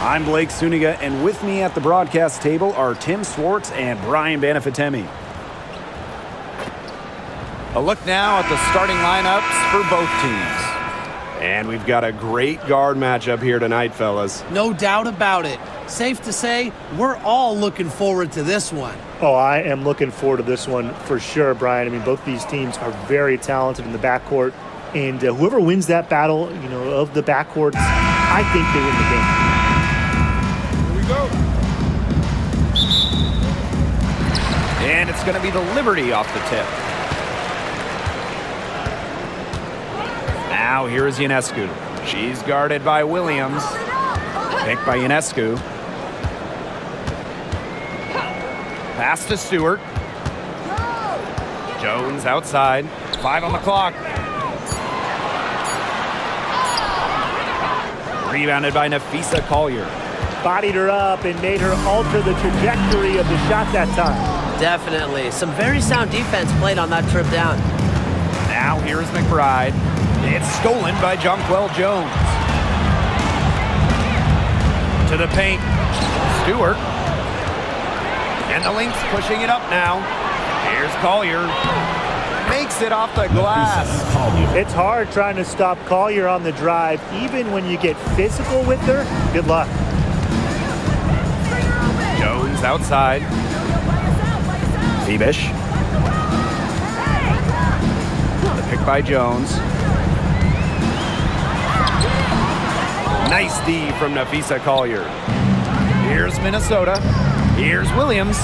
I'm Blake Suniga, and with me at the broadcast table are Tim Swartz and Brian Banafitemi. A look now at the starting lineups for both teams. And we've got a great guard matchup here tonight, fellas. No doubt about it. Safe to say, we're all looking forward to this one. Oh, I am looking forward to this one for sure, Brian. I mean, both these teams are very talented in the backcourt, and whoever wins that battle, of the backcourts, I think they win the game. Here we go. And it's going to be the Liberty off the tip. Now here is Ionescu. She's guarded by Williams. Picked by Ionescu. Pass to Stewart. Jones outside. 5 on the clock. Rebounded by Nafisa Collier. Bodied her up and made her alter the trajectory of the shot that time. Definitely. Some very sound defense played on that trip down. Now here's McBride. It's stolen by Jonquel Jones. To the paint. Stewart. And the Lynx pushing it up now. Here's Collier. Makes it off the glass. It's hard trying to stop Collier on the drive, even when you get physical with her. Good luck. Jones outside. Phoebish. The pick by Jones. Nice D from Nafisa Collier. Here's Minnesota. Here's Williams.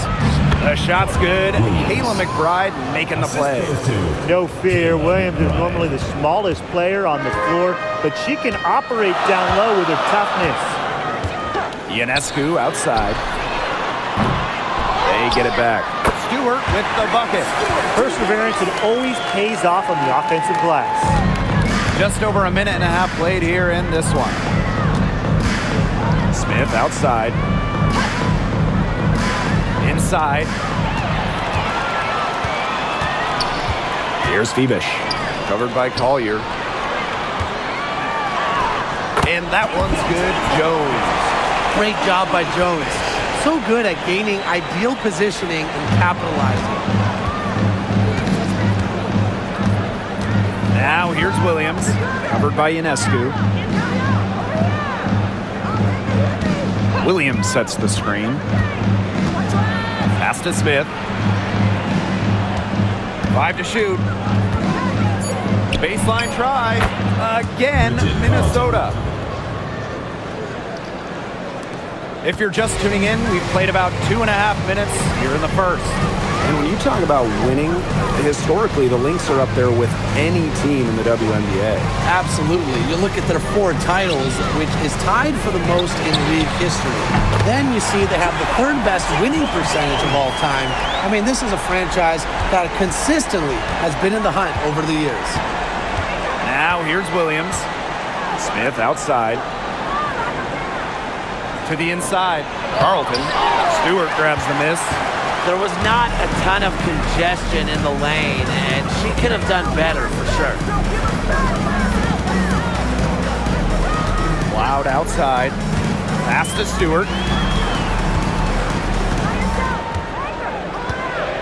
The shot's good. Kayla McBride making the play. No fear. Williams is normally the smallest player on the floor, but she can operate down low with her toughness. Ionescu outside. They get it back. Stewart with the bucket. Perseverance, it always pays off on the offensive glass. Just over a minute and a half played here in this one. Smith outside. Inside. Here's Phoebish. Covered by Collier. And that one's good. Jones. Great job by Jones. So good at gaining ideal positioning and capitalizing. Now here's Williams. Covered by Ionescu. Williams sets the screen. Pass to Smith. 5 to shoot. Baseline try. Again, Minnesota. If you're just tuning in, we've played about 2.5 minutes here in the first. And when you talk about winning, historically, the Lynx are up there with any team in the WNBA. Absolutely. You look at their 4 titles, which is tied for the most in league history. Then you see they have the 3rd best winning percentage of all time. I mean, this is a franchise that consistently has been in the hunt over the years. Now here's Williams. Smith outside. To the inside. Carlton. Stewart grabs the miss. There was not a ton of congestion in the lane, and she could have done better for sure. Loud outside. Pass to Stewart.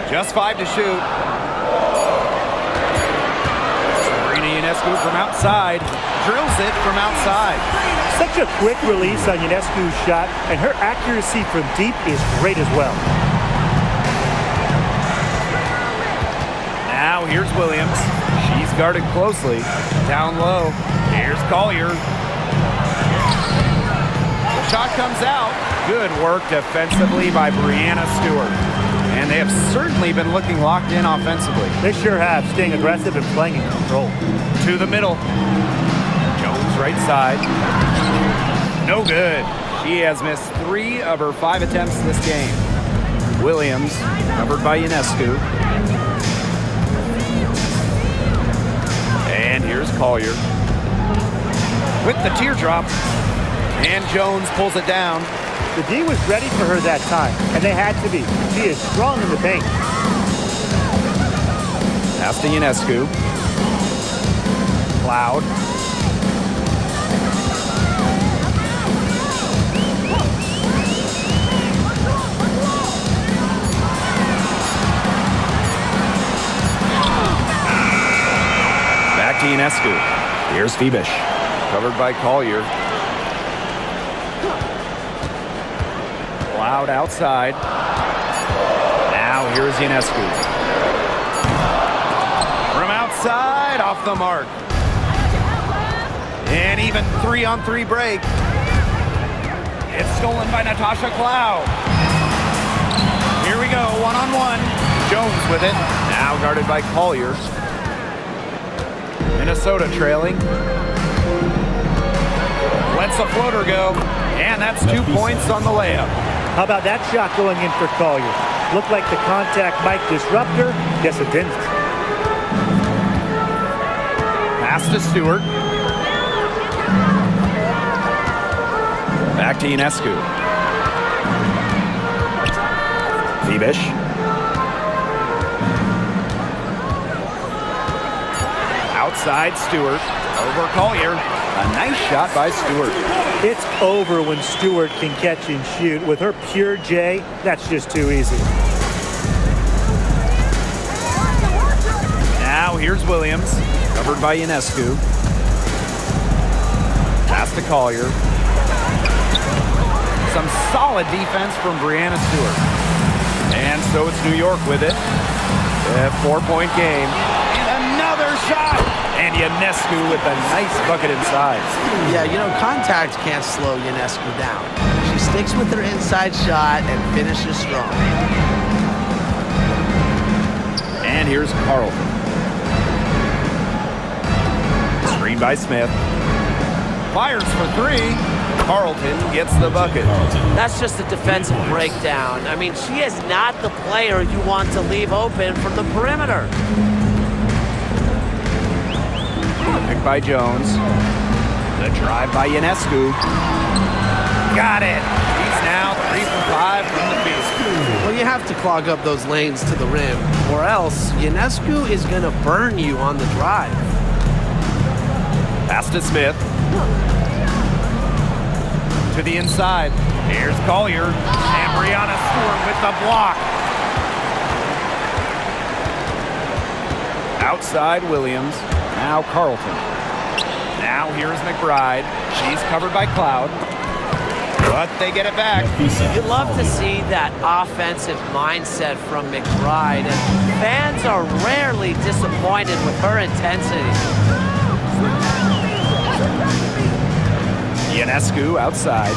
Just 5 to shoot. Sabrina Ionescu from outside. Drills it from outside. Such a quick release on Ionescu's shot, and her accuracy from deep is great as well. Now here's Williams. She's guarded closely. Down low. Here's Collier. The shot comes out. Good work defensively by Brianna Stewart. And they have certainly been looking locked in offensively. They sure have, staying aggressive and playing in control. To the middle. Jones right side. No good. She has missed 3 of her 5 attempts this game. Williams, covered by Ionescu. And here's Collier. With the teardrop. And Jones pulls it down. The D was ready for her that time, and they had to be. She is strong in the paint. Pass to Ionescu. Cloud. Back to Ionescu. Here's Phoebish. Covered by Collier. Loud outside. Now here's Ionescu. From outside, off the mark. And even 3-on-3 break. It's stolen by Natasha Cloud. Here we go, one-on-one. Jones with it. Now guarded by Collier. Minnesota trailing. Lets the floater go. And that's 2 points on the layup. How about that shot going in for Collier? Looked like the contact might disrupt her. Guess it didn't. Pass to Stewart. Back to Ionescu. Phoebish. Outside Stewart. Over Collier. A nice shot by Stewart. It's over when Stewart can catch and shoot. With her pure J, that's just too easy. Now here's Williams. Covered by Ionescu. Pass to Collier. Some solid defense from Breanna Stewart. And so it's New York with it. A 4-point game. And another shot! And Ionescu with a nice bucket inside. Yeah, you know, contact can't slow Ionescu down. She sticks with her inside shot and finishes strong. And here's Carlton. Screen by Smith. Fires for three. Carlton gets the bucket. That's just a defensive breakdown. I mean, she is not the player you want to leave open from the perimeter. Picked by Jones. The drive by Ionescu. Got it. He's now 3 for 5 from the field. Well, you have to clog up those lanes to the rim, or else Ionescu is going to burn you on the drive. Pass to Smith. To the inside. Here's Collier. And Breanna Stewart with the block. Outside Williams. Now Carlton. Now here's McBride. She's covered by Cloud. But they get it back. You love to see that offensive mindset from McBride. And fans are rarely disappointed with her intensity. Ionescu outside.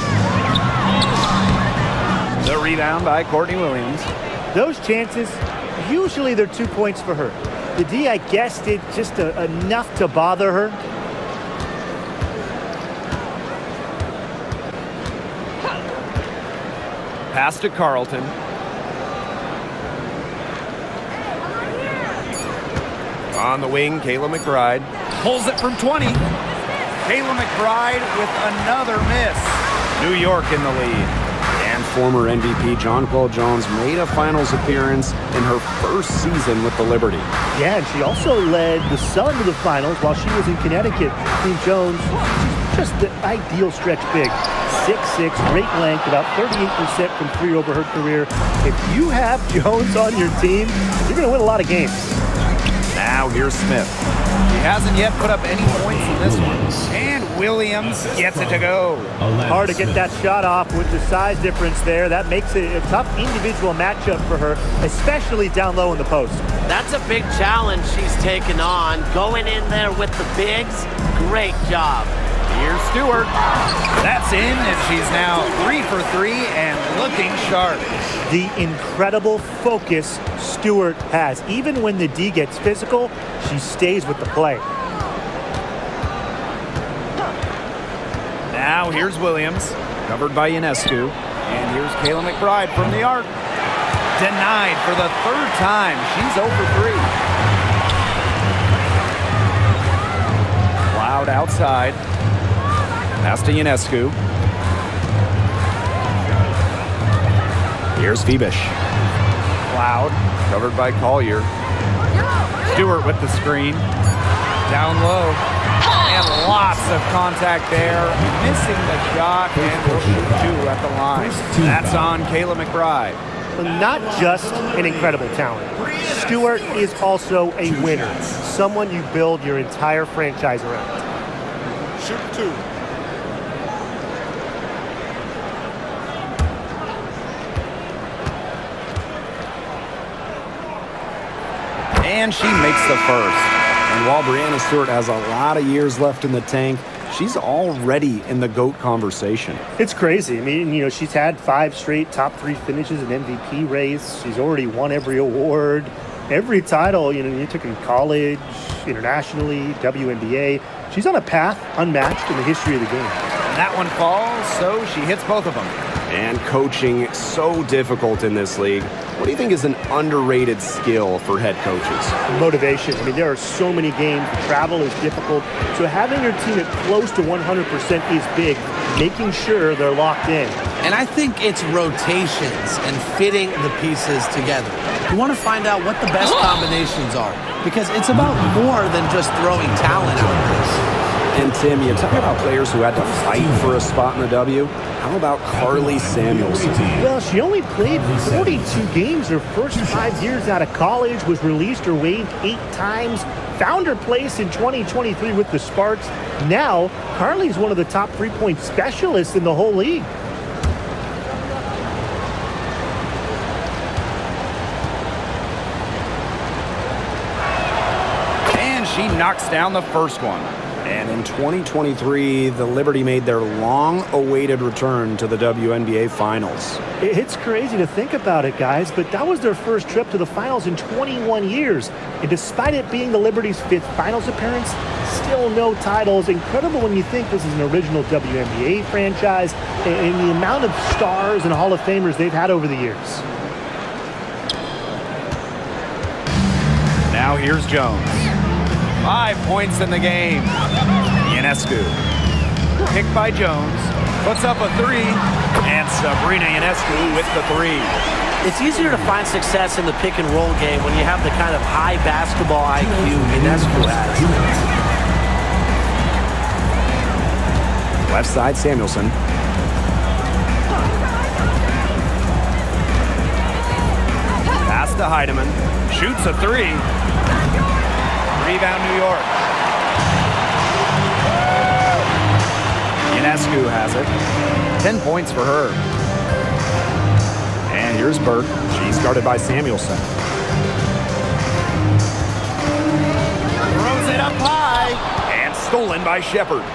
The rebound by Courtney Williams. Those chances, usually they're 2 points for her. The D, I guess, did just enough to bother her. Pass to Carlton. On the wing, Kayla McBride. Pulls it from 20. Kayla McBride with another miss. New York in the lead. And former MVP Jonquel Jones made a finals appearance in her first season with the Liberty. Yeah, and she also led the Sun to the finals while she was in Connecticut. Team Jones, just the ideal stretch big. 6'6", great length, about 38% from three over her career. If you have Jones on your team, you're going to win a lot of games. Now here's Smith. He hasn't yet put up any points in this one. And Williams gets it to go. Hard to get that shot off with the size difference there. That makes it a tough individual matchup for her, especially down low in the post. That's a big challenge she's taken on. Going in there with the bigs, great job. Here's Stewart. That's in, and she's now 3 for 3 and looking sharp. The incredible focus Stewart has. Even when the D gets physical, she stays with the play. Now here's Williams, covered by Ionescu. And here's Kayla McBride from the arc. Denied for the third time. She's 0 for 3. Loud outside. Pass to Ionescu. Here's Phoebish. Cloud, covered by Collier. Stewart with the screen. Down low. And lots of contact there. Missing the shot, and will shoot 2 at the line. That's on Kayla McBride. not just an incredible talent. Stewart is also a winner, someone you build your entire franchise around. Shoot two. And she makes the first. And while Breanna Stewart has a lot of years left in the tank, she's already in the GOAT conversation. It's crazy. I mean, she's had 5 straight top 3 finishes in MVP race. She's already won every award, every title, you took in college, internationally, WNBA. She's on a path unmatched in the history of the game. And that one falls, so she hits both of them. And coaching so difficult in this league. What do you think is an underrated skill for head coaches? Motivation. I mean, there are so many games. Travel is difficult. So having your team at close to 100% is big, making sure they're locked in. And I think it's rotations and fitting the pieces together. You want to find out what the best combinations are, because it's about more than just throwing talent out there. And Tim, you talk about players who had to fight for a spot in the W. How about Carly Samuelson? Well, she only played 42 games her first 5 years out of college, was released or waived 8 times, found her place in 2023 with the Sparks. Now, Carly's one of the top 3-point specialists in the whole league. And she knocks down the first one. And in 2023, the Liberty made their long-awaited return to the WNBA Finals. It's crazy to think about it, guys, but that was their first trip to the finals in 21 years. And despite it being the Liberty's 5th finals appearance, still no titles. Incredible when you think this is an original WNBA franchise and the amount of stars and Hall of Famers they've had over the years. Now here's Jones. 5 points in the game. Ionescu. Picked by Jones. Puts up a 3. And Sabrina Ionescu with the 3. It's easier to find success in the pick and roll game when you have the kind of high basketball IQ Ionescu has. Left side, Samuelson. Pass to Heidemann. Shoots a 3. Rebound, New York. Ionescu has it. 10 points for her. And here's Burke. She's guarded by Samuelson. Throws it up high. And stolen by Shepard.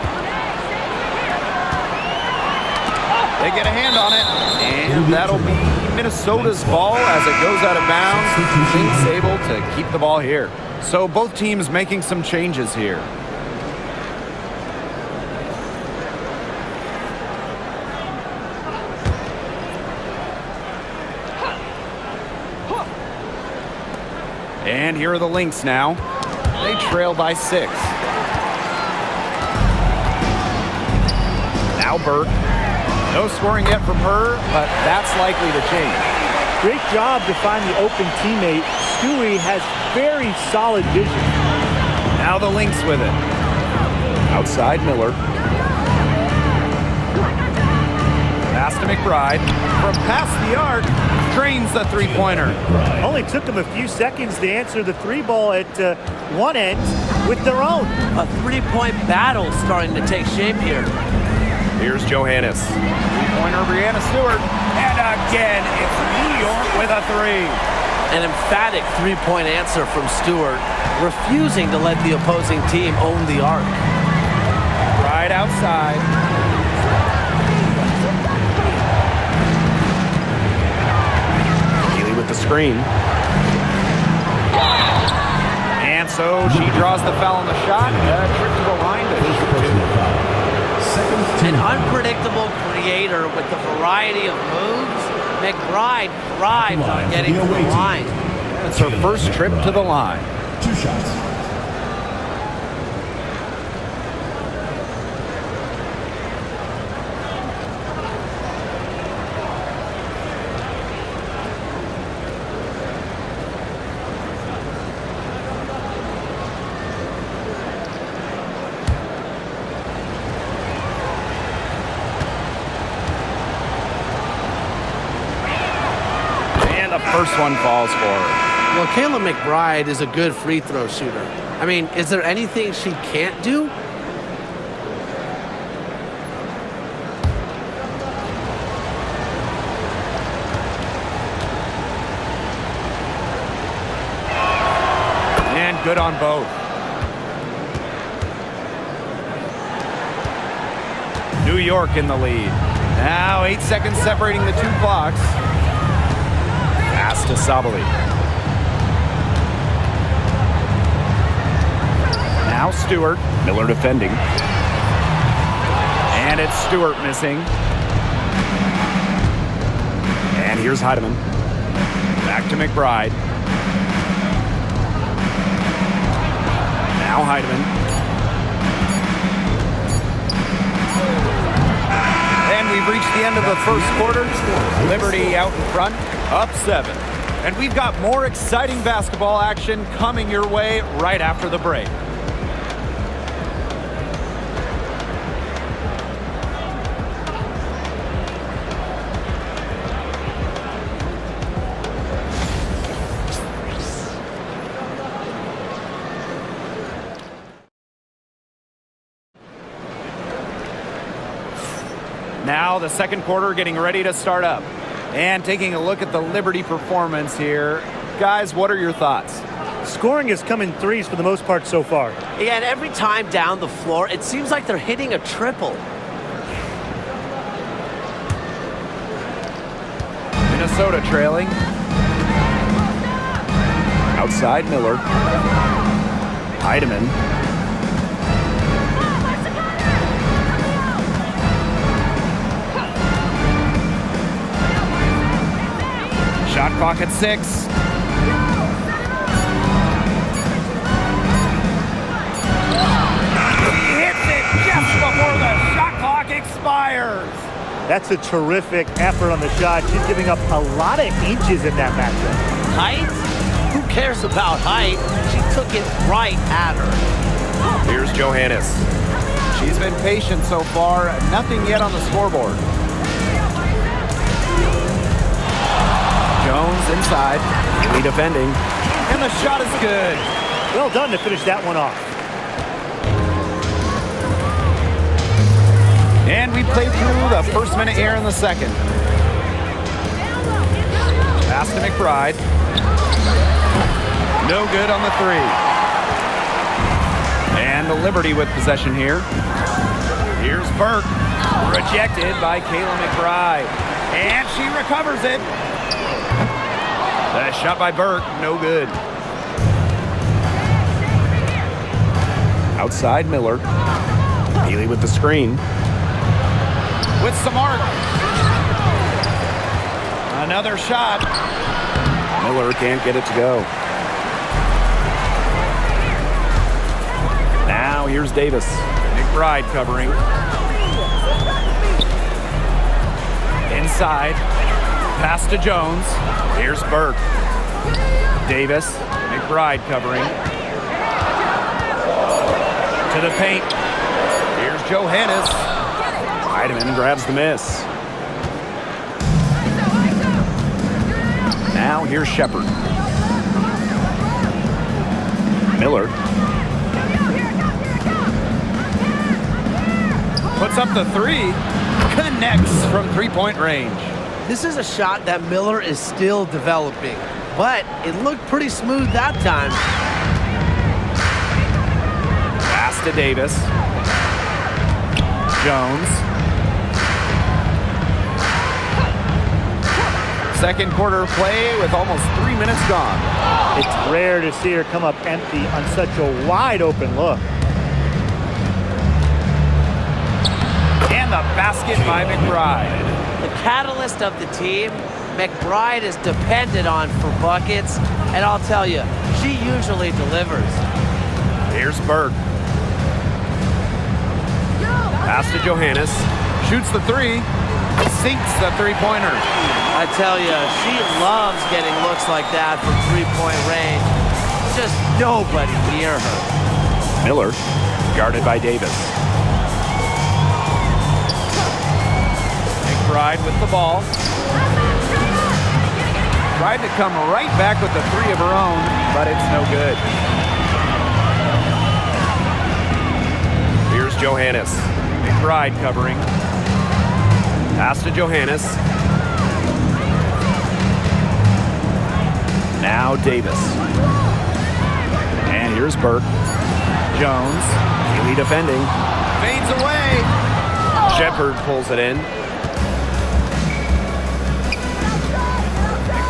They get a hand on it. And that'll be Minnesota's ball as it goes out of bounds. Lynx able to keep the ball here. So both teams making some changes here. And here are the Lynx now. They trail by 6. Now Burke. No scoring yet from her, but that's likely to change. Great job to find the open teammate. Stewie has very solid vision. Now the Lynx with it. Outside Miller. Pass to McBride. From past the arc, drains the 3-pointer. Only took them a few seconds to answer the 3 ball at one end with their own. A 3-point battle starting to take shape here. Here's Johannes. 3-pointer, Breanna Stewart. And again, it's New York with a 3. An emphatic 3-point answer from Stewart, refusing to let the opposing team own the arc. Right outside. Healy with the screen. And so she draws the foul on the shot. Trip to the line. An unpredictable creator with a variety of moves, McBride thrives on getting to the line. It's her first trip to the line. 2 shots. first one falls for her. Well, Kayla McBride is a good free throw shooter. I mean, is there anything she can't do? And good on both. New York in the lead. Now 8 seconds separating the two clocks. Pass to Sabali. Now Stewart. Miller defending. And it's Stewart missing. And here's Heidemann. Back to McBride. Now Heidemann. And we've reached the end of the first quarter. Liberty out in front, up 7. And we've got more exciting basketball action coming your way right after the break. Now the second quarter getting ready to start up. And taking a look at the Liberty performance here. Guys, what are your thoughts? Scoring has come in threes for the most part so far. Yeah, and every time down the floor, it seems like they're hitting a triple. Minnesota trailing. Outside Miller. Heidemann. Shot clock at 6. He hits it just before the shot clock expires. That's a terrific effort on the shot. She's giving up a lot of inches in that matchup. Height? Who cares about height? She took it right at her. Here's Johannes. She's been patient so far. Nothing yet on the scoreboard. Jones inside, Haley defending, and the shot is good. Well done to finish that one off. And we played through the first minute here in the second. Pass to McBride. No good on the 3. And the Liberty with possession here. Here's Burke, rejected by Kayla McBride. And she recovers it. That shot by Burke, no good. Outside Miller. Healy with the screen. With some arc. Another shot. Miller can't get it to go. Now here's Davis. McBride covering. Inside. Pass to Jones. Here's Burke. Davis. McBride covering. To the paint. Here's Johannes. Heidemann grabs the miss. Now here's Shepard. Miller. Puts up the 3. Connects from three-point range. This is a shot that Miller is still developing, but it looked pretty smooth that time. Pass to Davis. Jones. Second quarter play with almost 3 minutes gone. It's rare to see her come up empty on such a wide open look. And the basket by McBride. The catalyst of the team, McBride is depended on for buckets, and I'll tell you, she usually delivers. Here's Burke. Pass to Johannes. Shoots the 3. Sinks the three-pointer. I tell you, she loves getting looks like that from three-point range. Just nobody near her. Miller, guarded by Davis. McBride with the ball. Tried to come right back with the three of her own, but it's no good. Here's Johannes. McBride covering. Pass to Johannes. Now Davis. And here's Burke. Jones. Haley defending. Fades away. Shepard pulls it in.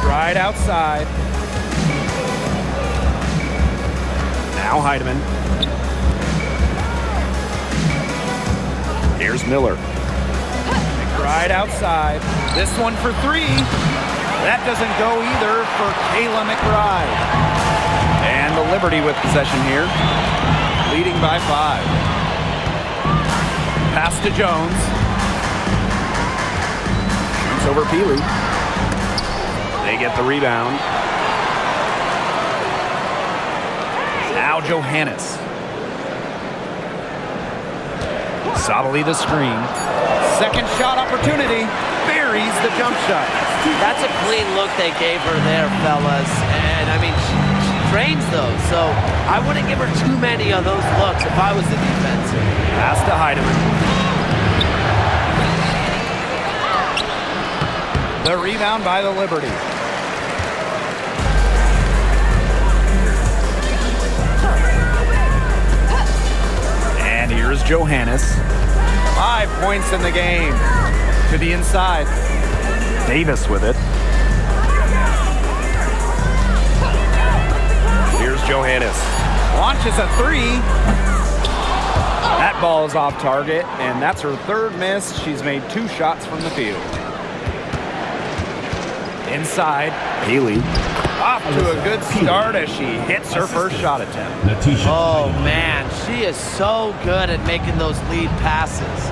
McBride outside. Now Heidemann. Here's Miller. McBride outside. This one for three. That doesn't go either for Kayla McBride. And the Liberty with possession here. Leading by 5. Pass to Jones. Shoots over Peely. They get the rebound. Now Johannes. Sabali the screen. Second shot opportunity. Buries the jump shot. That's a clean look they gave her there, fellas. And, I mean, she trains those, so I wouldn't give her too many of those looks if I was the defense. Pass to Heidemann. The rebound by the Liberty. And here's Johannes. 5 points in the game. To the inside. Davis with it. Here's Johannes. Launches a three. That ball is off target, and that's her third miss. She's made 2 shots from the field. Inside, Haley. Off to a good start as she hits her first shot attempt. Oh, man. She is so good at making those lead passes.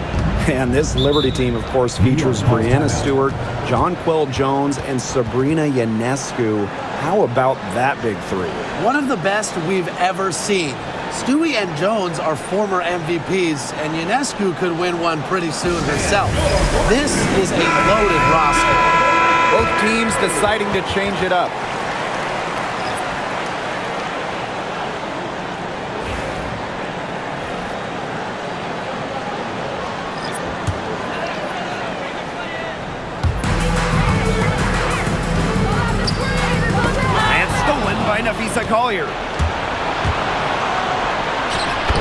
And this Liberty team, of course, features Brianna Stewart, Jonquel Jones, and Sabrina Ionescu. How about that big three? One of the best we've ever seen. Stewie and Jones are former MVPs, and Ionescu could win one pretty soon herself. This is a loaded roster. Both teams deciding to change it up. Collier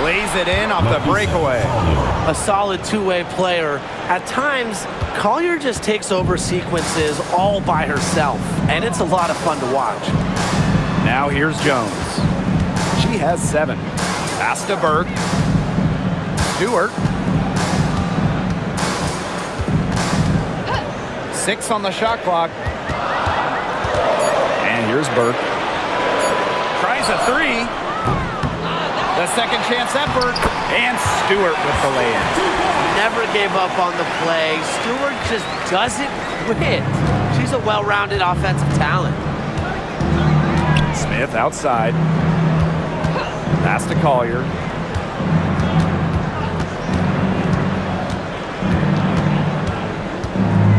lays it in off the breakaway. A solid two-way player. At times, Collier just takes over sequences all by herself, and it's a lot of fun to watch. Now here's Jones. She has 7. Pass to Burke. Stewart. 6 on the shot clock. And here's Burke. Tries a 3. The second chance effort. And Stewart with the lay-in. Never gave up on the play. Stewart just doesn't quit. She's a well-rounded offensive talent. Smith outside. Pass to Collier.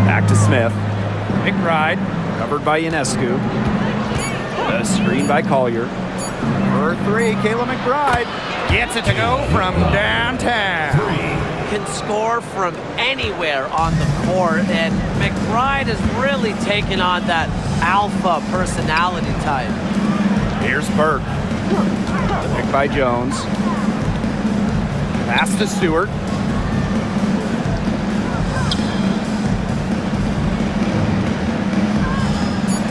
Back to Smith. McBride, covered by Ionescu. The screen by Collier. For 3, Kayla McBride gets it to go from downtown. Can score from anywhere on the court, and McBride has really taken on that alpha personality type. Here's Burke. The pick by Jones. Pass to Stewart.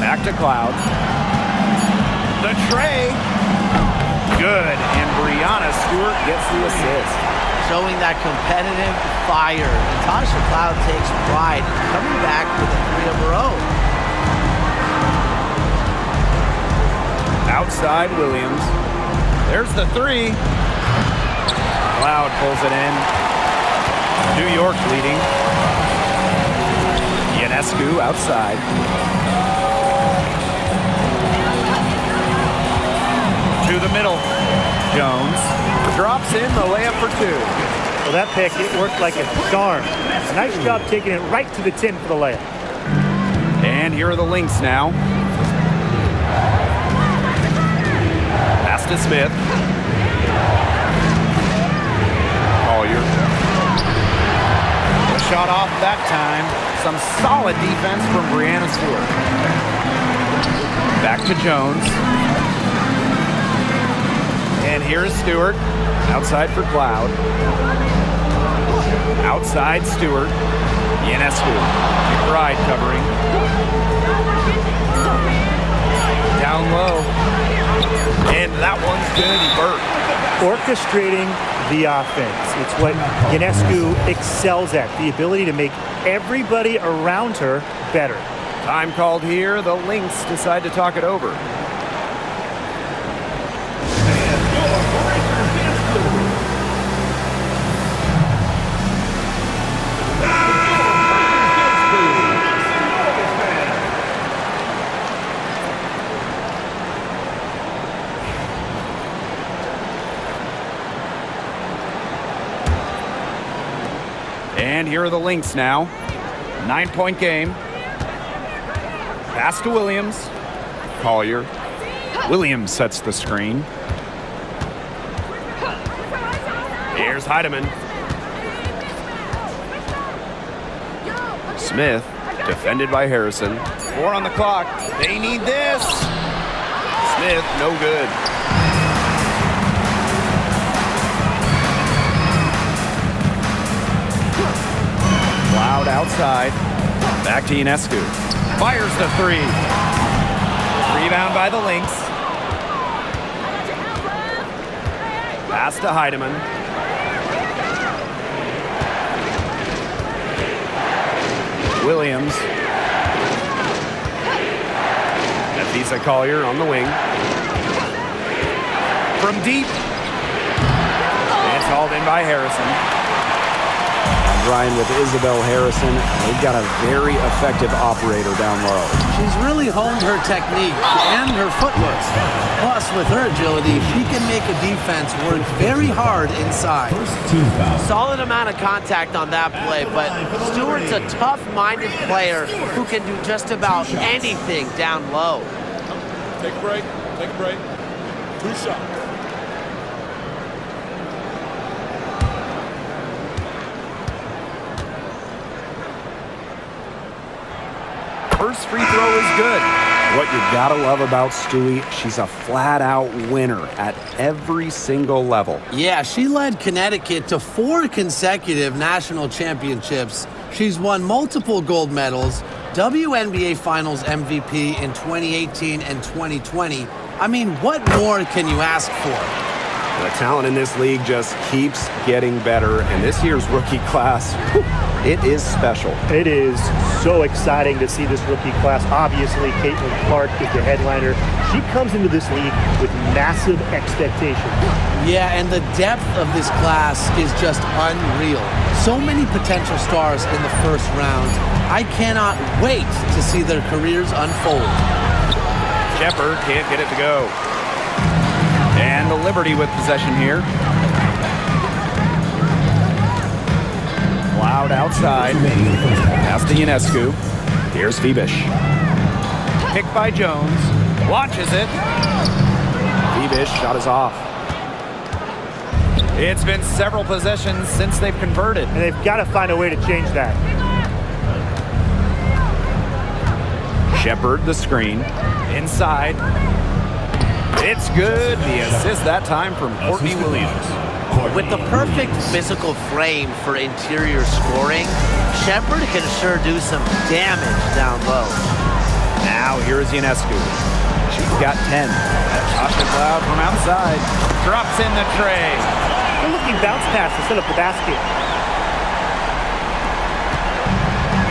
Back to Cloud. The tray. Good. And Brianna Stewart gets the assist. Showing that competitive fire. Natasha Cloud takes pride in coming back with a 3 of her own. Outside Williams. There's the 3. Cloud pulls it in. New York leading. Ionescu outside. To the middle. Jones drops in the layup for 2. Well, that pick, it worked like a charm. Nice job taking it right to the tin for the layup. And here are the Lynx now. to Smith. Collier. A shot off that time. Some solid defense from Brianna Stewart. Back to Jones. And here's Stewart. Outside for Cloud. Outside Stewart. Ionescu. McBride covering. Down low. And that one's good. He burped. Orchestrating the offense. It's what Ionescu excels at. The ability to make everybody around her better. Time called here. The Lynx decide to talk it over. And here are the Lynx now. 9-point game. Pass to Williams. Collier. Williams sets the screen. Here's Heidemann. Smith, defended by Harrison. 4 on the clock. They need this. Smith, no good. Cloud outside. Back to Ionescu. Fires the 3. Rebound by the Lynx. Pass to Heidemann. Williams. Nafisa Collier on the wing. From deep. It's hauled in by Harrison. Ryan, with Isabel Harrison, they've got a very effective operator down low. She's really honed her technique and her footwork. Plus, with her agility, she can make a defense work very hard inside. Solid amount of contact on that play, but Stewart's a tough-minded player who can do just about anything down low. Take a break. Take a break. 2 shots. First free throw is good. What you gotta love about Stewie, she's a flat-out winner at every single level. Yeah, she led Connecticut to 4 consecutive national championships. She's won multiple gold medals, WNBA Finals MVP in 2018 and 2020. I mean, what more can you ask for? The talent in this league just keeps getting better, and this year's rookie class, it is special. It is so exciting to see this rookie class. Obviously, Caitlin Clark is the headliner. She comes into this league with massive expectations. Yeah, and the depth of this class is just unreal. So many potential stars in the first round. I cannot wait to see their careers unfold. Shepard can't get it to go. And the Liberty with possession here. Cloud outside. Pass to Ionescu. Here's Febish. Picked by Jones. Launches it. Febish shot is off. It's been several possessions since they've converted. And they've got to find a way to change that. Shepard the screen. Inside. It's good. The assist that time from Courtney Williams. With the perfect physical frame for interior scoring, Shepard can sure do some damage down low. Now here's Ionescu. She's got 10. Tasha Cloud from outside. Drops in the tray. They're looking bounce pass to set up the basket.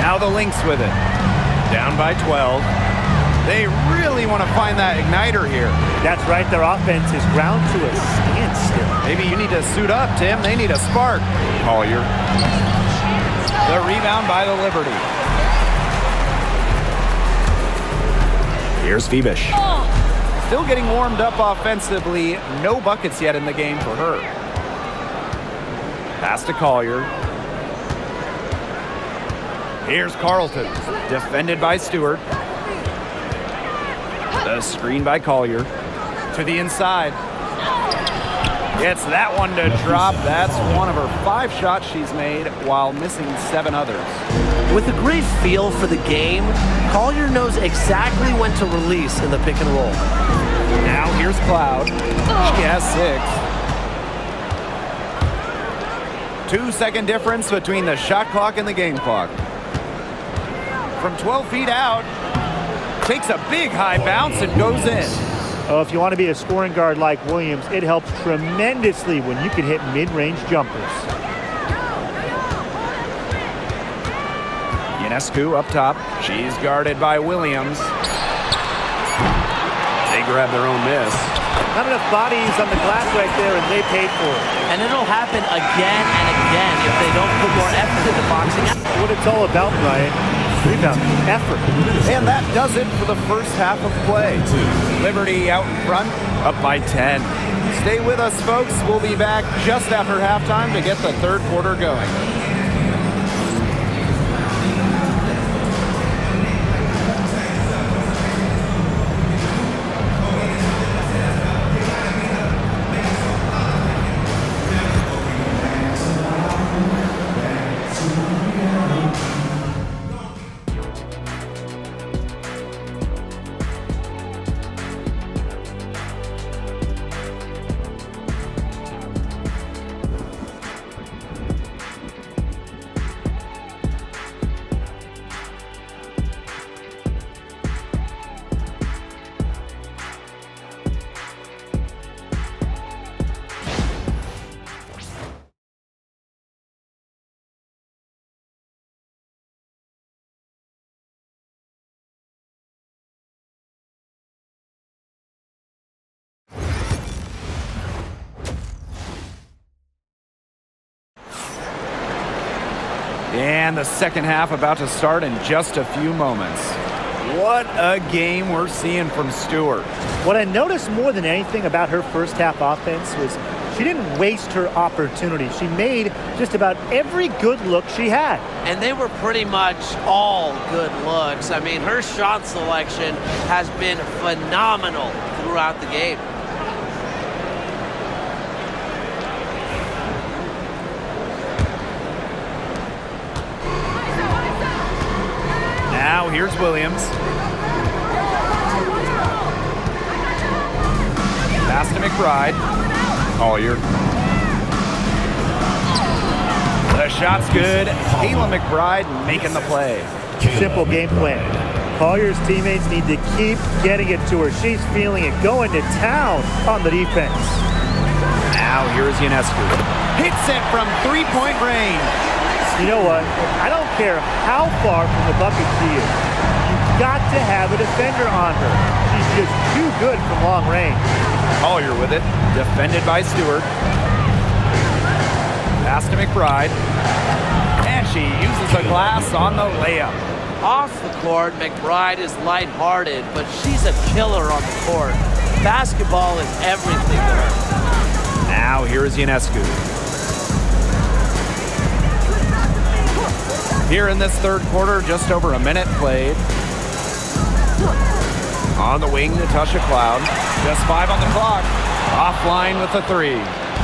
Now the Lynx with it. Down by 12. They really want to find that igniter here. That's right. Their offense is ground to a standstill. Maybe you need to suit up, Tim. They need a spark. Collier. The rebound by the Liberty. Here's Febish. Still getting warmed up offensively. No buckets yet in the game for her. Pass to Collier. Here's Carlton. Defended by Stewart. The screen by Collier. To the inside. Gets that one to drop. That's one of her 5 shots she's made while missing 7 others. With a great feel for the game, Collier knows exactly when to release in the pick and roll. Now here's Cloud. She has 6. 2-second difference between the shot clock and the game clock. From 12 feet out, takes a big high bounce and goes in. Oh, if you want to be a scoring guard like Williams, it helps tremendously when you can hit mid-range jumpers. Ionescu up top. She's guarded by Williams. They grab their own miss. Not enough bodies on the glass right there, and they paid for it. And it'll happen again and again if they don't put more effort into boxing out. What it's all about, Brian. Rebound, effort. And that does it for the first half of play. Liberty out in front, up by 10. Stay with us, folks. We'll be back just after halftime to get the third quarter going. And the second half about to start in just a few moments. What a game we're seeing from Stewart. What I noticed more than anything about her first half offense was she didn't waste her opportunity. She made just about every good look she had. And they were pretty much all good looks. I mean, her shot selection has been phenomenal throughout the game. Now here's Williams. Pass to McBride. Collier. The shot's good. Kayla McBride making the play. Simple game plan. Collier's teammates need to keep getting it to her. She's feeling it, going to town on the defense. Now here's Ionescu. Hits it from three-point range. You know what? I don't care how far from the bucket she is. You've got to have a defender on her. She's just too good from long range. Collier with it. Defended by Stewart. Pass to McBride. And she uses a glass on the layup. Off the court, McBride is lighthearted, but she's a killer on the court. Basketball is everything to her. Now here is Ionescu. Here in this third quarter, just over a minute played. On the wing, Natasha Cloud. Just 5 on the clock. Offline with the 3.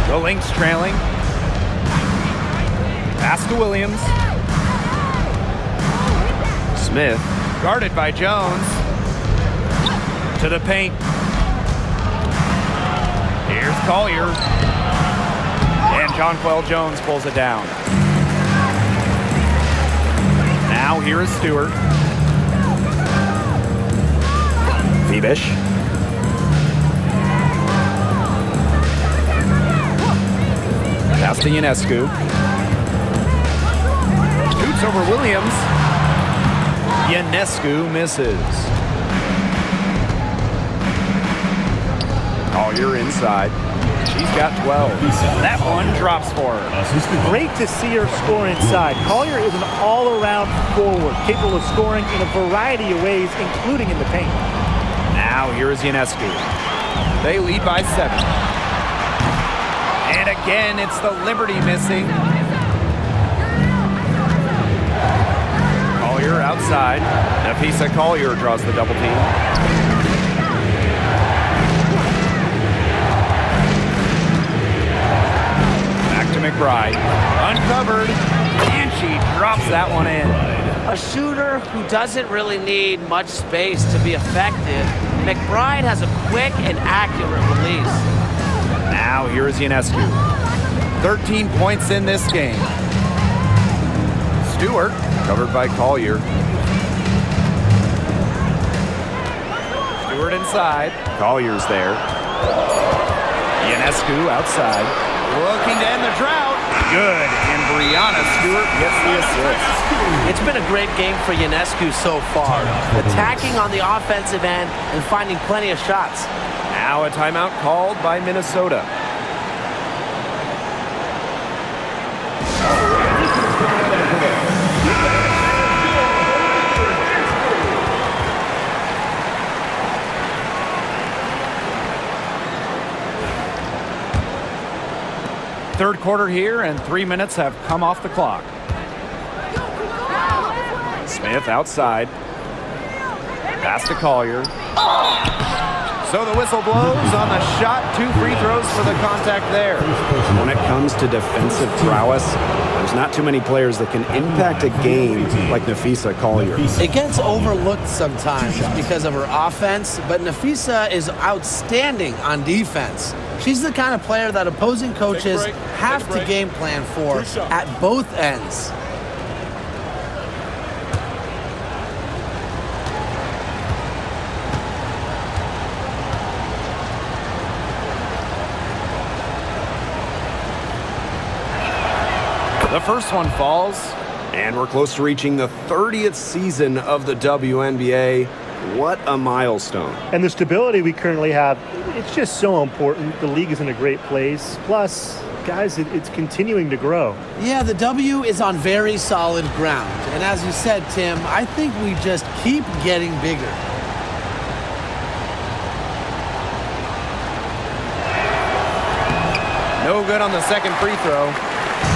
The Lynx trailing. Pass to Williams. Smith, guarded by Jones. To the paint. Here's Collier. And Jonquel Jones pulls it down. Now here is Stewart. Phoebish. Pass to Ionescu. Shoots over Williams. Ionescu misses. Collier inside. She's got 12. That one drops for her. Great to see her score inside. Collier is an all-around forward, capable of scoring in a variety of ways, including in the paint. Now here is Ionescu. They lead by 7. And again, it's the Liberty missing. Collier outside. Nafisa Collier draws the double team. McBride. Uncovered, and she drops that one in. A shooter who doesn't really need much space to be effective, McBride has a quick and accurate release. Now here is Ionescu. 13 points in this game. Stewart, covered by Collier. Stewart inside. Collier's there. Ionescu outside. Looking to end the drought. Good. And Brianna Stewart gets the assist. It's been a great game for Ionescu so far, attacking on the offensive end and finding plenty of shots. Now a timeout called by Minnesota. Third quarter here, and 3 minutes have come off the clock. Smith outside. Pass to Collier. So the whistle blows on the shot. 2 free throws for the contact there. When it comes to defensive prowess, there's not too many players that can impact a game like Nafisa Collier. It gets overlooked sometimes because of her offense, but Nafisa is outstanding on defense. She's the kind of player that opposing coaches have to game plan for at both ends. The first one falls. And we're close to reaching the 30th season of the WNBA. What a milestone. And the stability we currently have, it's just so important. The league is in a great place. Plus, guys, it's continuing to grow. Yeah, the W is on very solid ground. And as you said, Tim, I think we just keep getting bigger. No good on the second free throw.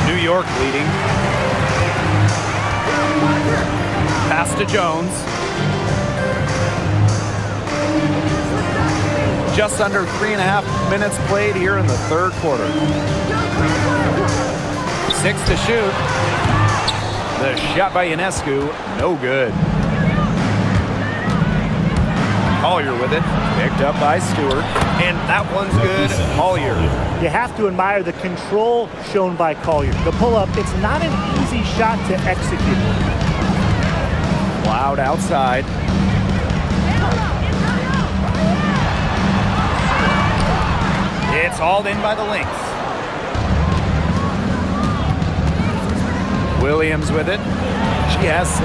New York leading. Pass to Jones. Just under 3.5 minutes played here in the third quarter. 6 to shoot. The shot by Ionescu, no good. Collier with it, picked up by Stewart, and that one's good. Collier. You have to admire the control shown by Collier. The pull-up, it's not an easy shot to execute. Loud outside. It's hauled in by the Lynx. Williams with it. She has 6.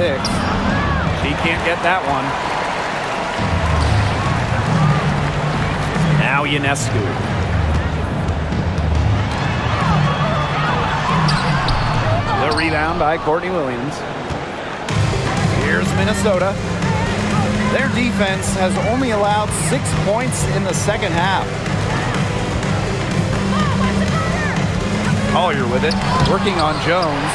She can't get that one. Now Ionescu. The rebound by Courtney Williams. Here's Minnesota. Their defense has only allowed 6 points in the second half. Collier with it, working on Jones.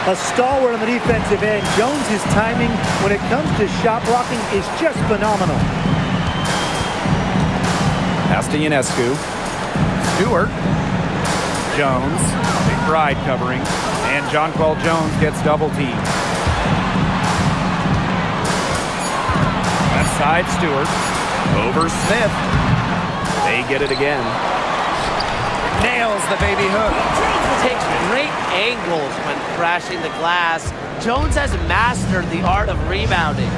A stalwart on the defensive end. Jones' timing when it comes to shot blocking is just phenomenal. Pass to Ionescu. Stewart. Jones. McBride covering. And Jonquel Jones gets double teamed. Left side Stewart. Over Smith. They get it again. Nails the baby hook. Takes great angles when crashing the glass. Jones has mastered the art of rebounding.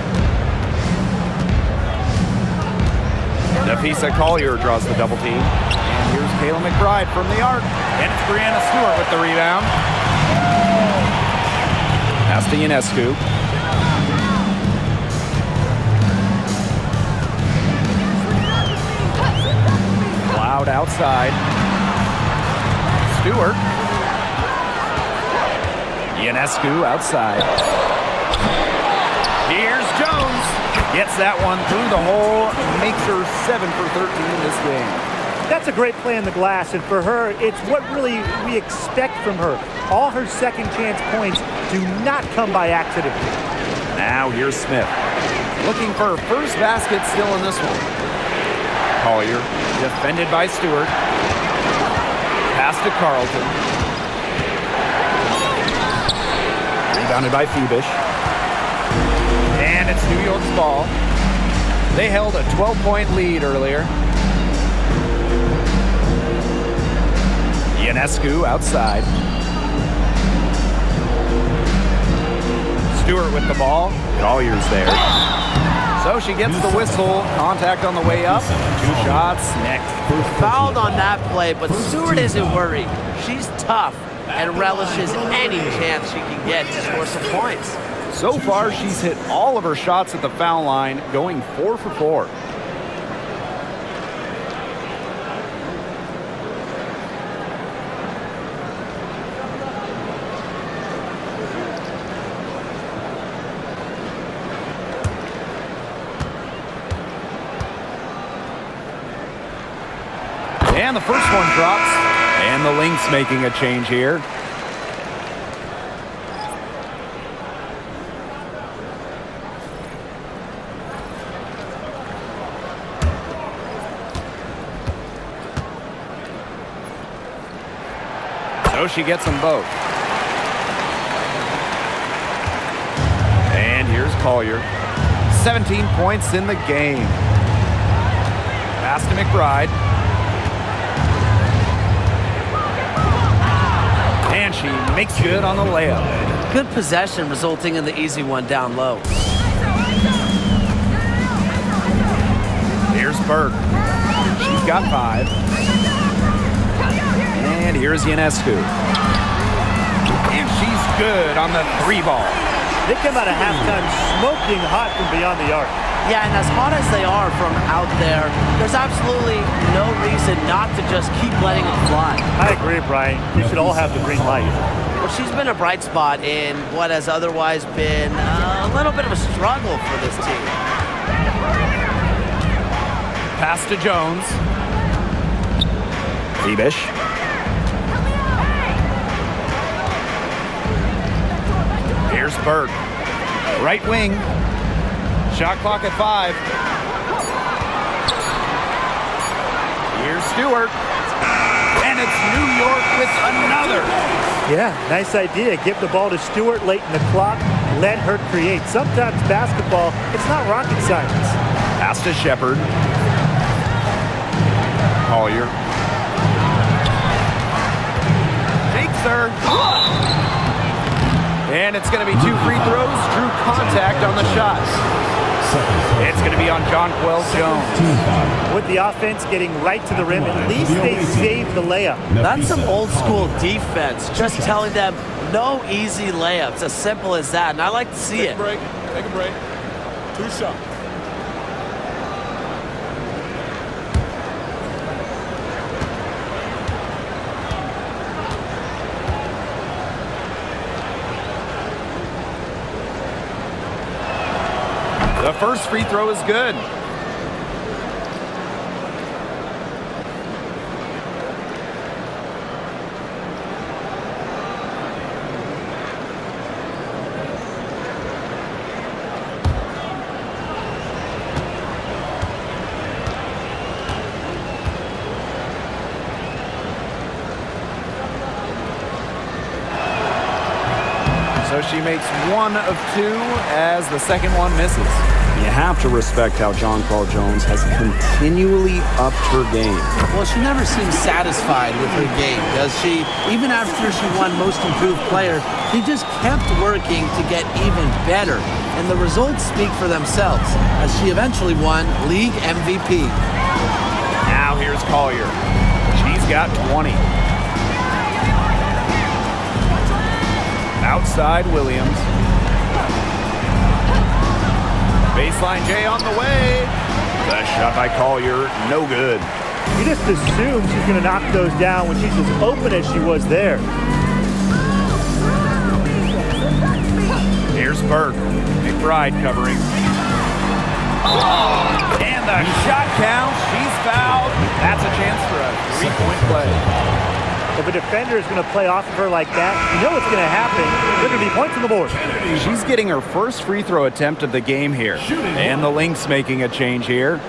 Nafisa Collier draws the double team. And here's Kayla McBride from the arc. And it's Brianna Stewart with the rebound. Pass to Ionescu. Loud outside. Stewart. Ionescu outside. Here's Jones. Gets that one through the hole. Makes her 7 for 13 in this game. That's a great play in the glass, and for her, it's what really we expect from her. All her second chance points do not come by accident. Now here's Smith. Looking for her first basket still in this one. Collier, defended by Stewart. Pass to Carlton. Rebounded by Phoebish. And it's New York's ball. They held a 12-point lead earlier. Ionescu outside. Stewart with the ball. Collier's there. So she gets the whistle. Contact on the way up. 2 shots. Next. Fouled on that play, but Stewart isn't worried. She's tough and relishes any chance she can get to score some points. So far, she's hit all of her shots at the foul line, going 4 for 4. And the first one drops. And the Lynx making a change here. So she gets them both. And here's Collier. 17 points in the game. Pass to McBride. And she makes good on the layup. Good possession resulting in the easy one down low. Here's Burke. She's got 5. And here's Ionescu. And she's good on the 3 ball. They come out of halftime smoking hot from beyond the arc. Yeah, and as hot as they are from out there, there's absolutely no reason not to just keep letting them fly. I agree, Brian. We should all have the green light. Well, she's been a bright spot in what has otherwise been a little bit of a struggle for this team. Pass to Jones. Phoebish. Here's Burke. Right wing. Shot clock at 5. Here's Stewart. And it's New York with another. Yeah, nice idea. Give the ball to Stewart late in the clock. Let her create. Sometimes basketball, it's not rocket science. Pass to Shepard. Collier. Takes her. And it's going to be 2 free throws. Drew contact on the shot. It's going to be on Jonquel Jones. With the offense getting right to the rim, at least they saved the layup. That's some old school defense, just telling them no easy layups, as simple as that, and I like to see it. Take a break. 2 shots. The first free throw is good. So she makes 1 of 2 as the second one misses. You have to respect how Jonquel Jones has continually upped her game. Well, she never seems satisfied with her game, does she? Even after she won Most Improved Player, she just kept working to get even better. And the results speak for themselves, as she eventually won League MVP. Now here's Collier. She's got 20. Outside Williams. Baseline J on the way. The shot by Collier, no good. You just assume she's going to knock those down when she's as open as she was there. Here's Burke. McBride covering. And the shot counts. She's fouled. That's a chance for a 3-point play. If a defender is going to play off of her like that, you know what's going to happen. There are going to be points on the board. She's getting her first free throw attempt of the game here. And the Lynx making a change here.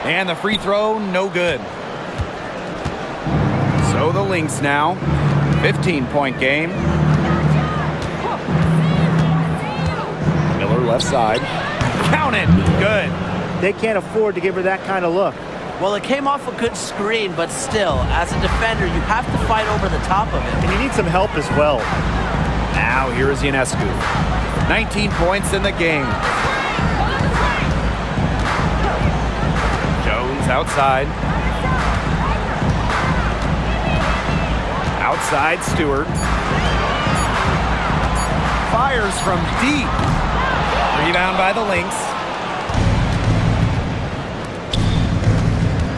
And the free throw, no good. So the Lynx now, 15-point game. Miller left side. Count it. Good. They can't afford to give her that kind of look. Well, it came off a good screen, but still, as a defender, you have to fight over the top of it. And you need some help as well. Now here's Ionescu. 19 points in the game. Jones outside. Outside Stewart. Fires from deep. Rebound by the Lynx.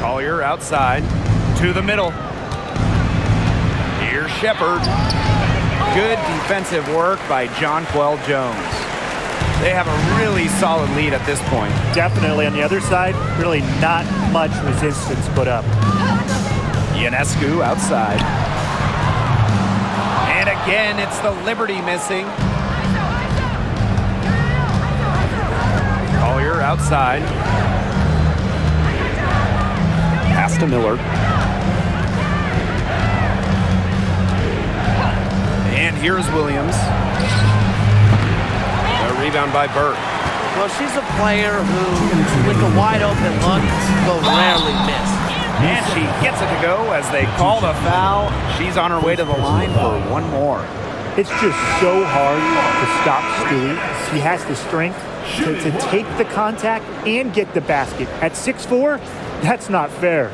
Collier outside to the middle. Here's Shepard. Good defensive work by Jonquel Jones. They have a really solid lead at this point. Definitely on the other side, really not much resistance put up. Ionescu outside. And again, it's the Liberty missing. Collier outside. Pass to Miller. And here's Williams. A rebound by Burke. Well, she's a player who, with a wide open look, will rarely miss. And she gets it to go as they call the foul. She's on her way to the line for one more. It's just so hard to stop Stewie. She has the strength to take the contact and get the basket. At 6'4", that's not fair.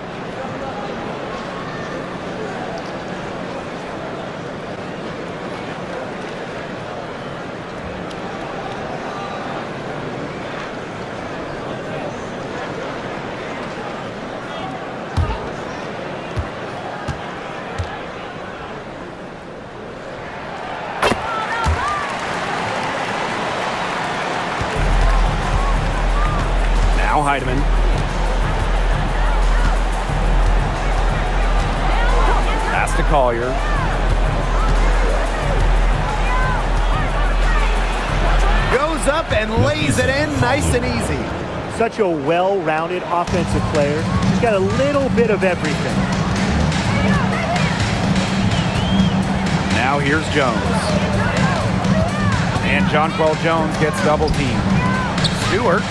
Now Heidemann. Pass to Collier. Goes up and lays it in nice and easy. Such a well-rounded offensive player. She's got a little bit of everything. Now here's Jones. And Jonquel Jones gets double teamed. Stewart.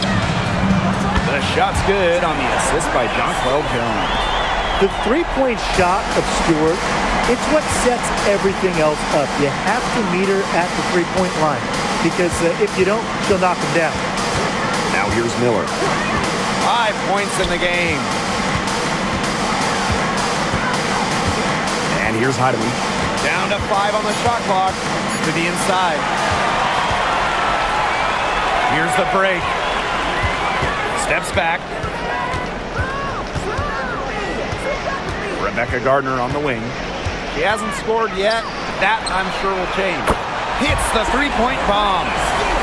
The shot's good on the assist by Jonquel Jones. The three-point shot of Stewart, it's what sets everything else up. You have to meet her at the three-point line because if you don't, she'll knock him down. Now here's Miller. 5 points in the game. And here's Heidemann. Down to 5 on the shot clock to the inside. Here's the break. Steps back. Rebecca Gardner on the wing. She hasn't scored yet. That, I'm sure, will change. Hits the three-point bomb.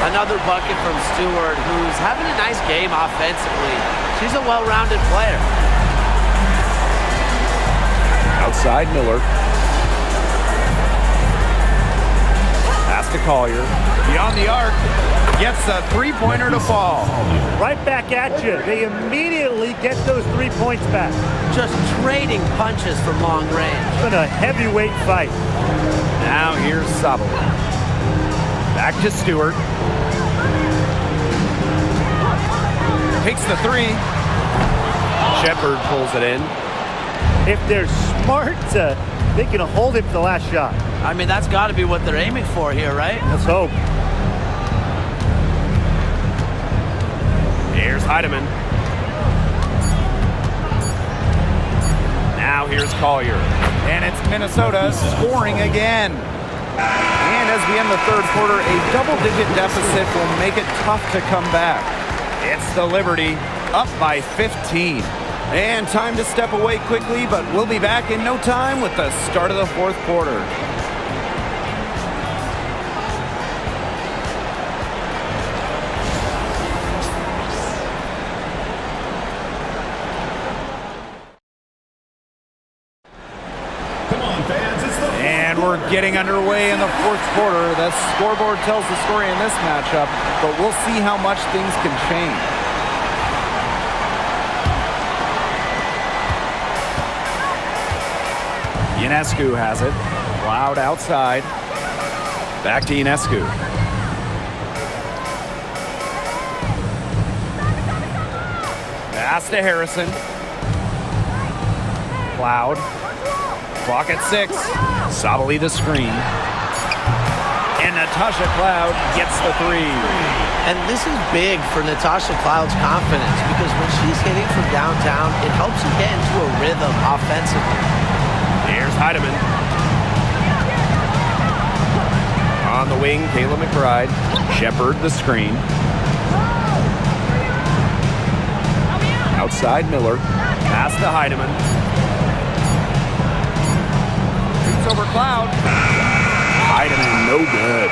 Another bucket from Stewart, who's having a nice game offensively. She's a well-rounded player. Outside Miller. Pass to Collier. Beyond the arc. Gets a three-pointer to fall. Right back at you. They immediately get those 3 points back. Just trading punches from long range. It's been a heavyweight fight. Now here's Sabel. Back to Stewart. Takes the three. Shepard pulls it in. If they're smart, they can hold him to the last shot. I mean, that's got to be what they're aiming for here, right? Let's hope. Here's Heidemann. Now here's Collier. And it's Minnesota scoring again. And as we end the third quarter, a double-digit deficit will make it tough to come back. It's the Liberty, up by 15. And time to step away quickly, but we'll be back in no time with the start of the fourth quarter. And we're getting underway in the fourth quarter. The scoreboard tells the story in this matchup, but we'll see how much things can change. Ionescu has it. Cloud outside. Back to Ionescu. Pass to Harrison. Cloud. Clock at 6. Sabali the screen. And Natasha Cloud gets the 3. And this is big for Natasha Cloud's confidence because when she's hitting from downtown, it helps her get into a rhythm offensively. Here's Heidemann. On the wing, Kayla McBride. Shepard the screen. Outside Miller. Pass to Heidemann. Shoots over Cloud. Heidemann, no good.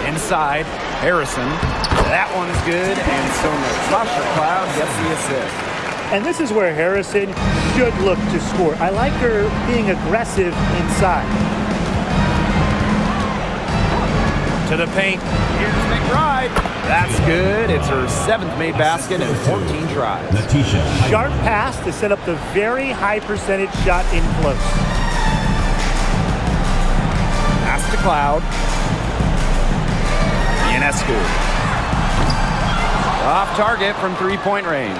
Inside, Harrison. That one's good, and so Natasha Cloud gets the assist. And this is where Harrison should look to score. I like her being aggressive inside. To the paint. Here's McBride. That's good. It's her 7th made basket in 14 tries. Sharp pass to set up the very high percentage shot in close. Pass to Cloud. Ionescu. Off target from 3-point range.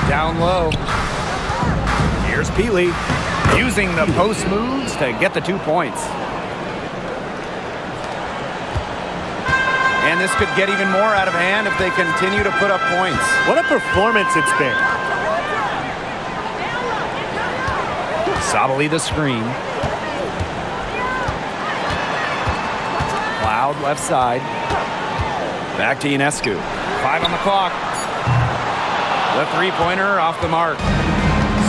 Down low. Here's Peely using the post moves to get the 2 points. And this could get even more out of hand if they continue to put up points. What a performance it's been. Sabali the screen. Cloud left side. Back to Ionescu. 5 on the clock. The 3-pointer off the mark.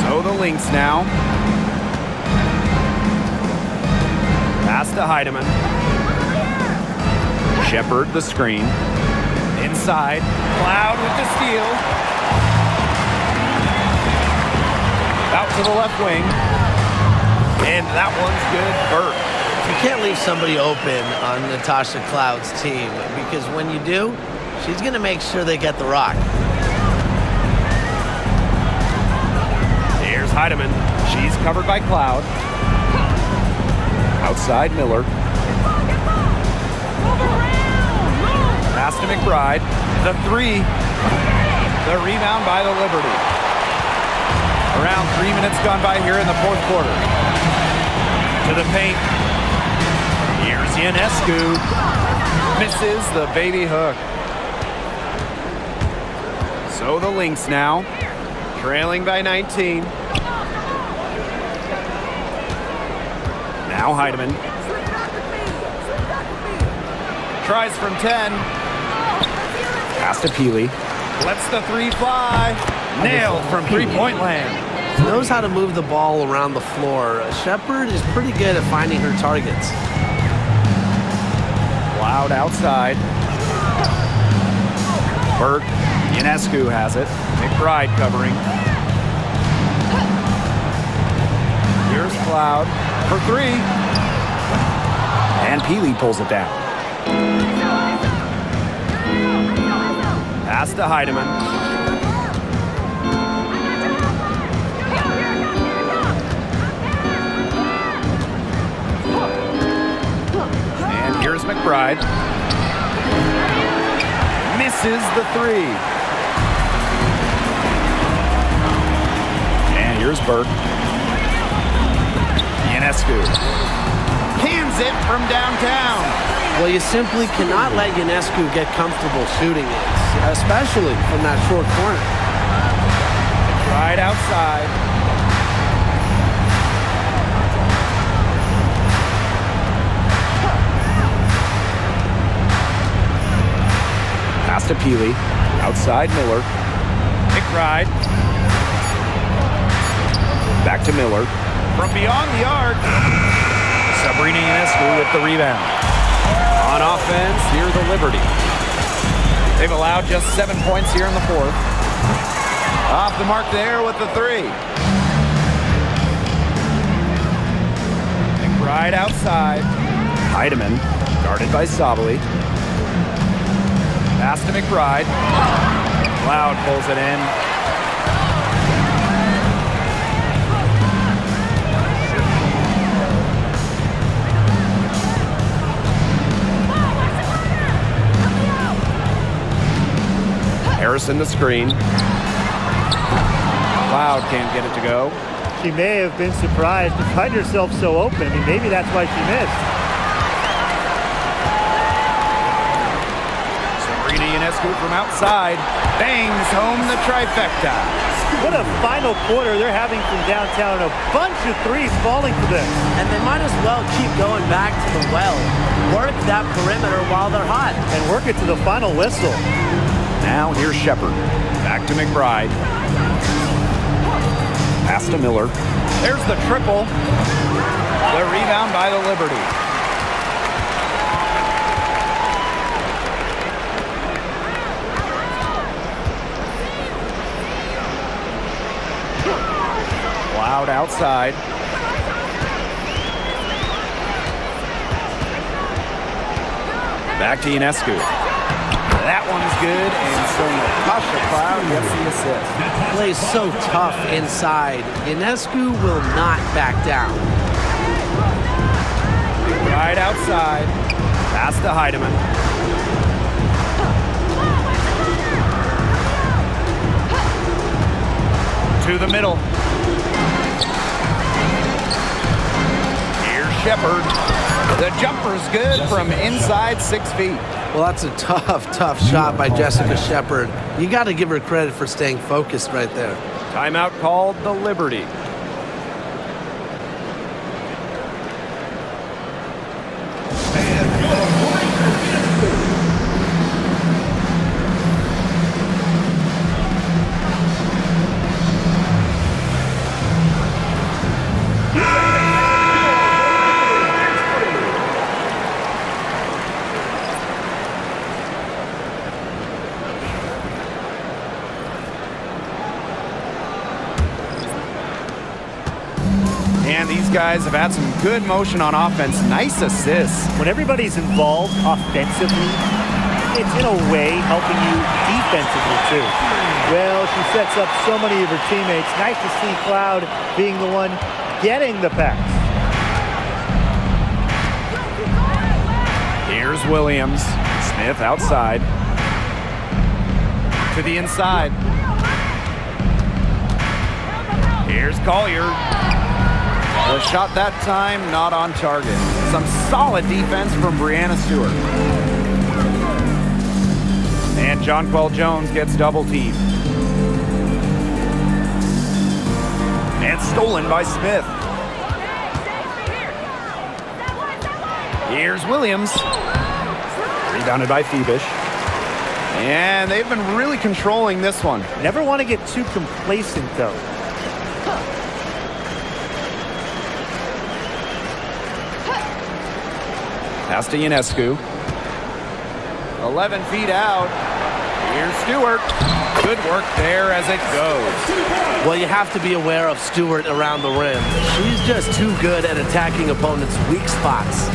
So the Lynx now. Pass to Heidemann. Shepard the screen. Inside. Cloud with the steal. Out to the left wing. And that one's good. Burt. You can't leave somebody open on Natasha Cloud's team because when you do, she's going to make sure they get the rock. Here's Heidemann. She's covered by Cloud. Outside Miller. Pass to McBride. The 3. The rebound by the Liberty. Around 3 minutes gone by here in the 4th quarter. To the paint. Here's Ionescu. Misses the baby hook. So the Lynx now. Trailing by 19. Now Heidemann. Tries from 10. Pass to Peely. Lets the 3 fly. Nailed from 3-point land. Knows how to move the ball around the floor. Shepard is pretty good at finding her targets. Cloud outside. Burt. Ionescu has it. McBride covering. Here's Cloud for 3. And Peely pulls it down. Pass to Heidemann. And here's McBride. Misses the 3. And here's Burke. Ionescu. Cans it from downtown. Well, you simply cannot let Ionescu get comfortable shooting it, especially from that short corner. Right outside. Pass to Peely. Outside Miller. McBride. Back to Miller. From beyond the arc. Sabrina Ionescu with the rebound. On offense, here the Liberty. They've allowed just 7 points here in the 4th. Off the mark there with the 3. McBride outside. Heidemann, guarded by Sabali. Pass to McBride. Cloud pulls it in. Harrison the screen. Cloud can't get it to go. She may have been surprised to find herself so open. I mean, maybe that's why she missed. Sabrina Ionescu from outside bangs home the trifecta. What a final quarter they're having from downtown. A bunch of threes falling for them. And they might as well keep going back to the well. Work that perimeter while they're hot. And work it to the final whistle. Now here's Shepard. Back to McBride. Pass to Miller. There's the triple. The rebound by the Liberty. Cloud outside. Back to Ionescu. That one's good, and so Natasha Cloud gets the assist. Plays so tough inside. Ionescu will not back down. Right outside. Pass to Heidemann. To the middle. Here's Shepard. The jumper's good from inside 6 feet. Well, that's a tough shot by Jessica Shepard. You got to give her credit for staying focused right there. Timeout called the Liberty. And these guys have had some good motion on offense. Nice assists. When everybody's involved offensively, it's in a way helping you defensively too. Well, she sets up so many of her teammates. Nice to see Cloud being the one getting the pass. Here's Williams. Smith outside. To the inside. Here's Collier. The shot that time not on target. Some solid defense from Brianna Stewart. And Jonquel Jones gets double teamed. And stolen by Smith. Here's Williams. Rebounded by Phoebish. And they've been really controlling this one. Never want to get too complacent though. Pass to Ionescu. 11 feet out. Here's Stewart. Good work there as it goes. Well, you have to be aware of Stewart around the rim. She's just too good at attacking opponents' weak spots.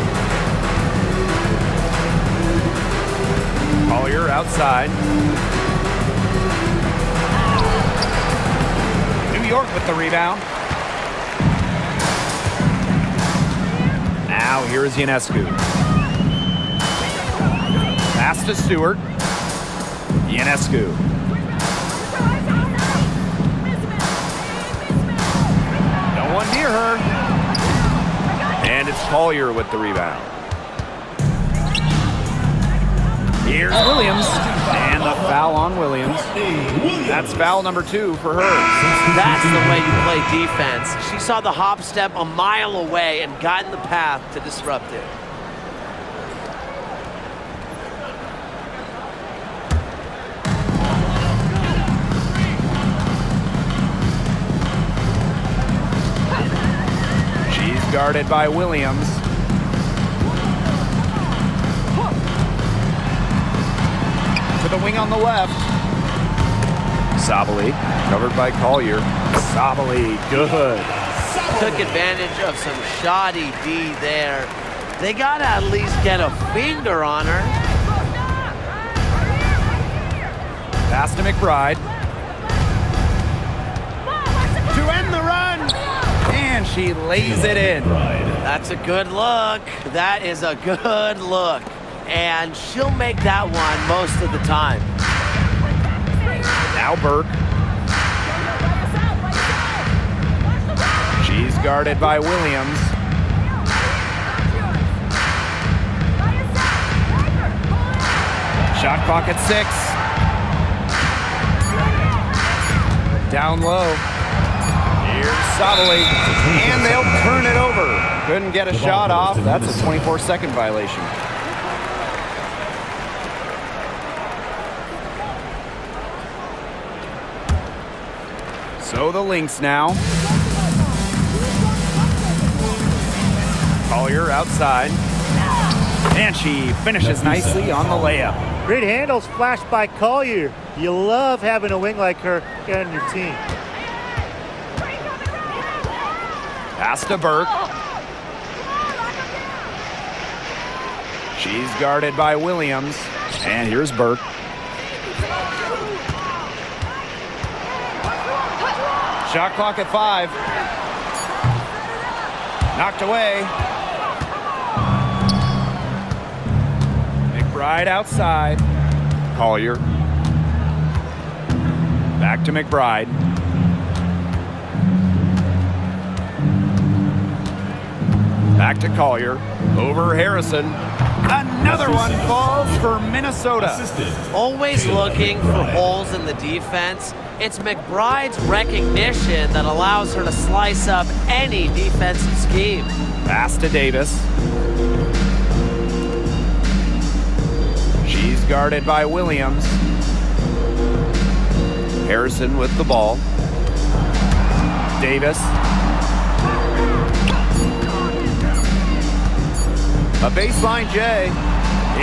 Collier outside. New York with the rebound. Now here's Ionescu. Pass to Stewart. Ionescu. No one near her. And it's Collier with the rebound. Here's Williams. And the foul on Williams. That's foul number 2 for her. That's the way you play defense. She saw the hop step a mile away and got in the path to disrupt it. She's guarded by Williams. To the wing on the left. Sabali, covered by Collier. Sabali, good. Took advantage of some shoddy D there. They gotta at least get a finger on her. Pass to McBride. To end the run. And she lays it in. That's a good look. That is a good look. And she'll make that one most of the time. Now Burke. She's guarded by Williams. Shot clock at 6. Down low. Here's Sabali. And they'll turn it over. Couldn't get a shot off. That's a 24-second violation. So the Lynx now. Collier outside. And she finishes nicely on the layup. Great handles flashed by Collier. You love having a wing like her on your team. Pass to Burke. She's guarded by Williams. And here's Burke. Shot clock at 5. Knocked away. McBride outside. Collier. Back to McBride. Back to Collier. Over Harrison. Another one falls for Minnesota. Always looking for holes in the defense. It's McBride's recognition that allows her to slice up any defensive scheme. Pass to Davis. She's guarded by Williams. Harrison with the ball. Davis. A baseline J.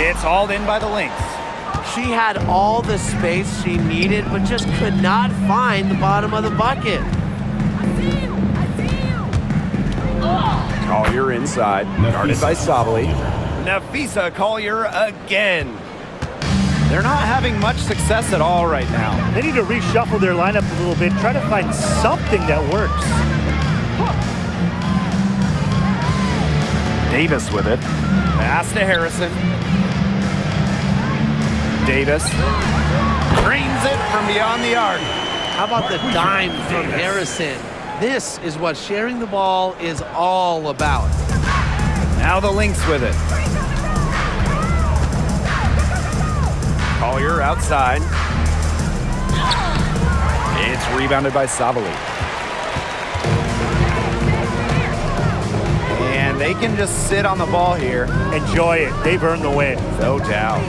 It's hauled in by the Lynx. She had all the space she needed, but just could not find the bottom of the bucket. Collier inside, guarded by Sabali. Nafisa Collier again. They're not having much success at all right now. They need to reshuffle their lineup a little bit, try to find something that works. Davis with it. Pass to Harrison. Davis drains it from beyond the arc. How about the dime from Harrison? This is what sharing the ball is all about. Now the Lynx with it. Collier outside. It's rebounded by Sabali. And they can just sit on the ball here. Enjoy it. They've earned the win. No doubt.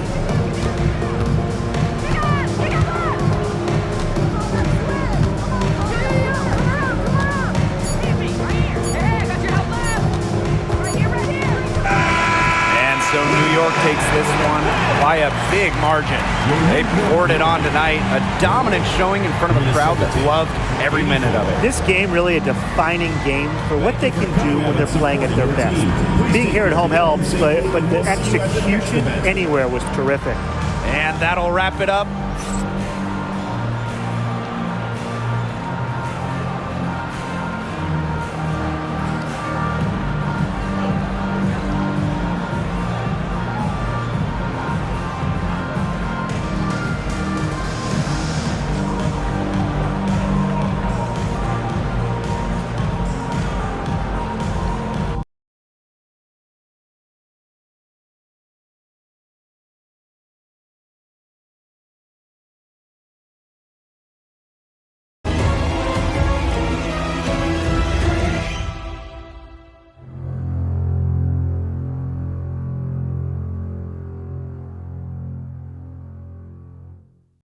So New York takes this one by a big margin. They poured it on tonight. A dominant showing in front of a crowd that loved every minute of it. This game really a defining game for what they can do when they're playing at their best. Being here at home helps, but the execution anywhere was terrific. And that'll wrap it up